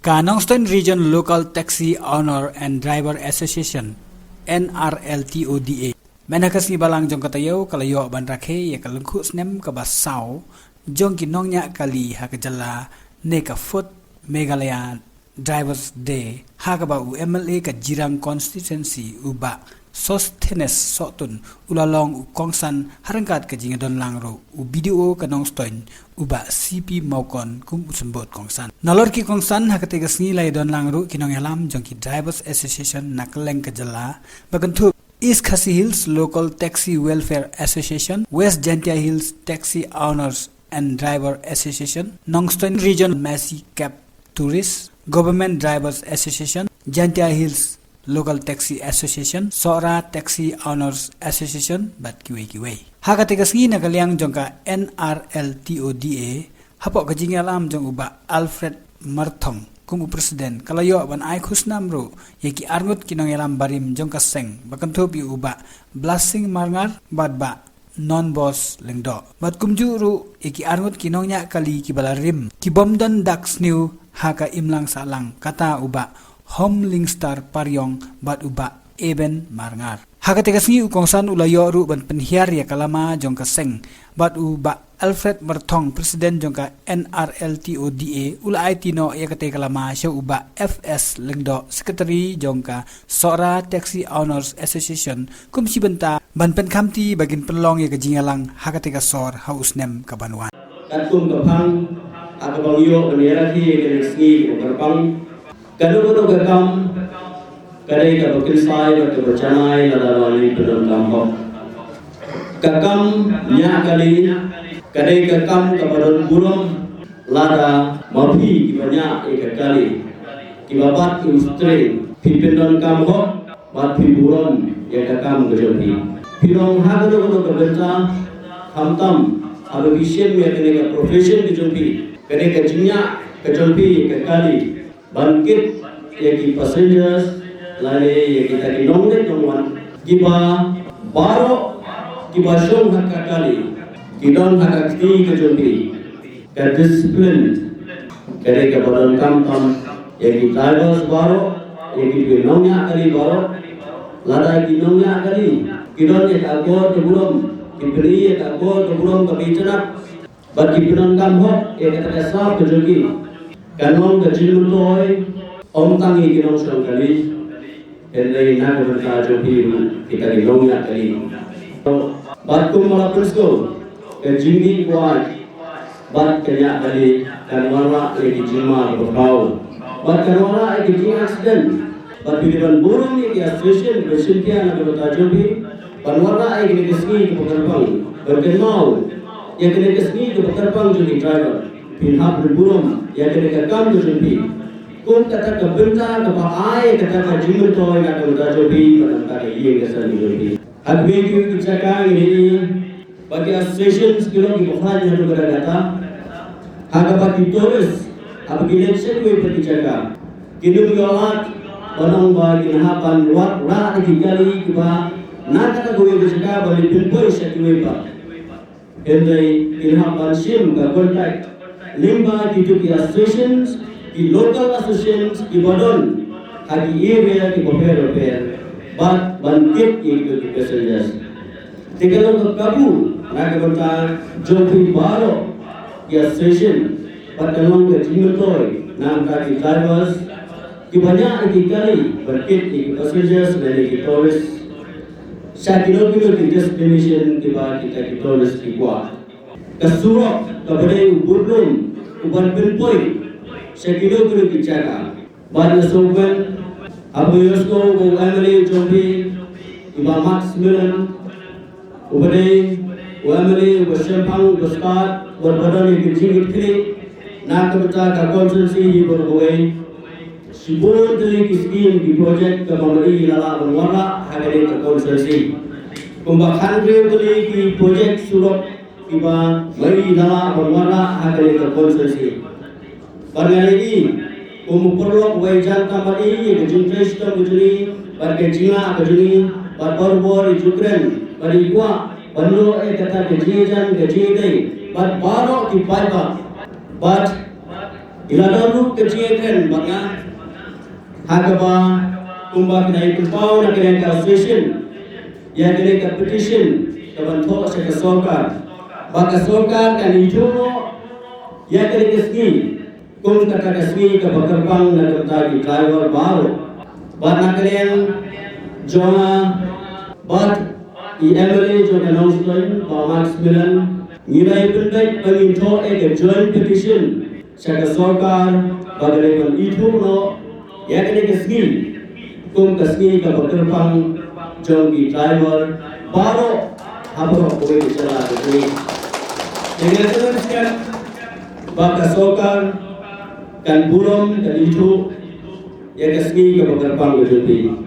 Nongstoin Region Local Taxi Owner and Driver Association Nrltoda Menakas ni balang jong katayo kalayo ban Rakhe ya kalungku snem ka basau jong kinongnya kali hakajala ne ka foot Meghalaya Drivers Day hakaba u MLA ka jirang constituency uba Sostenes sotun ulalong u kongsan harangkat ka jingadon langro u video ka Nongstoin uba CP maukon kum usembot kongsan nalor ki kongsan hakatega snilai don langro kinong yalam jong ki Drivers Association nakleng ka jala bagantu East Khasi Hills Local Taxi Welfare Association, West Jantia Hills Taxi Owners and Driver Association, Nongstoin Region Massy Cap Tourists, Government Drivers Association, Jantia Hills Local Taxi Association, Sora Taxi Owners Association, bat kiway. Hakatigasgi nakaliang jongka Nrltoda, hapok kajingalam jong uba Alfred Marthong. Kumu presiden kalayo ban ai khusnamro yeki arngut kinongelam barim jongka seng bakanthop yu uba blessing marngar badba non boss lengdo bat kumju ru yeki arngut kinongnya kali kibalarim kibomdan dax new haka imlang salang kata uba homling star paryong bat uba eben marngar haka tegasngi ukongsan ulayo ru ban penhiar ya kalama jongka seng bat uba Alfred Marthong presiden jongka Nrltoda ula tino ya kate kalama sya uba FS lengdo secretary jongka Sora Taxi Owners Association kumsi benta ban pen khamti bagin penlong ya kajingalang hakate ka sor hausnem kabanwan katum kapang akabang yo benera thi kenesgi kapang kadu gakam kadai ka bakilsai ka bacanai ladawani pedon kampok kakam nya kali kadai kakam kabaron burung lada mapi kibanya ekakali kibabat ustre pipendon kamho bat piburon ya kakam gejopi pirong hagado kabynta hamtam abisyen me kene profession gejopi kene kajinya gejopi ekakali bangkit ya ki passengers lare ya kita ki nongnet nongwan kiba baro kiba shong hakakali kidon hakakti kejumpi ka discipline kare ka badan kam yaki drivers baro yaki nongnya kali baro lada ki nongnya kali kidon ek agor ke burom kibri ek agor ke burom ka bichana bat kidon kam ho ek ta sab kejoki kanong ka jingpynbna om tangi kinong shong kali endai na ka jopi kita ki nongnya kali bat kum mala pusko kejingi kuat bat kenya kali kanwala eki jima berkau bat kanwala eki jing accident bat bidiban burung eki association besintia na berta jobi kanwala eki kesni ke penerbang berkenau ya kene kesni ke penerbang jadi driver pinhap burung ya kene kakam jobi kum kata kabynta kapa ai kata jingpynbna na berta jobi pada ye kesani jobi agbe ki chaka ini bagi associations kilo ki bukhara jadu beragata haga bagi tourist abgi election we pertijaga kinu yolat banong bagi nahapan luar ra di kali kiba nakata gowe berjaga bali pinpoint sekwe ba endai kinhapan sim ka contact limba ki ki associations ki local associations ki badon hagi area ki repair but bangkit ki passengers tigalong kabu Nakabanta jopi baro ya session patalong ke jingpynbna nam kaki drivers ki banyak kali berkit ki passengers dan ki tourists sakilo ki destination ki ba kita ki tourists ki kwa kasurok kabade burlum uban pinpoint sakilo ki jaga bar soben abu yosko go emily jopi iba max milan ubade Wameli bersempang besar berbadan yang kecil kecil nak kebetulan ke konsensi di berbagai sebelum dari kiskim di projek kembali lala berwarna hari ke konsensi pembahasan dari di projek surat tiba mari lala berwarna hari ke konsensi pada ini perlu wajar kembali ke sistem begini pada Cina begini pada Khubor Ukraine pada Iqua Bando kata kejian kejidai, but baro ki paiba, but Ilalonu kecil makna hakaba kumba kena kumpau nak kena association yang kena petition kawan thok se kasokar baka sokar kan ijuno yang kena kesni kum kata kesni ke bakarpang na kata di driver baru bat nak kena jonga bat MLA jo Nongstoin ba Max Milan nilai pendek penginto joint petition Saka sokar bagaikan itu no ya kene kesni kum kesni ka bakarpang jonggi driver baru habro kowe bicara ini dengan teruskan baka sokar kan burom kan itu ya kesni ka bakarpang jonggi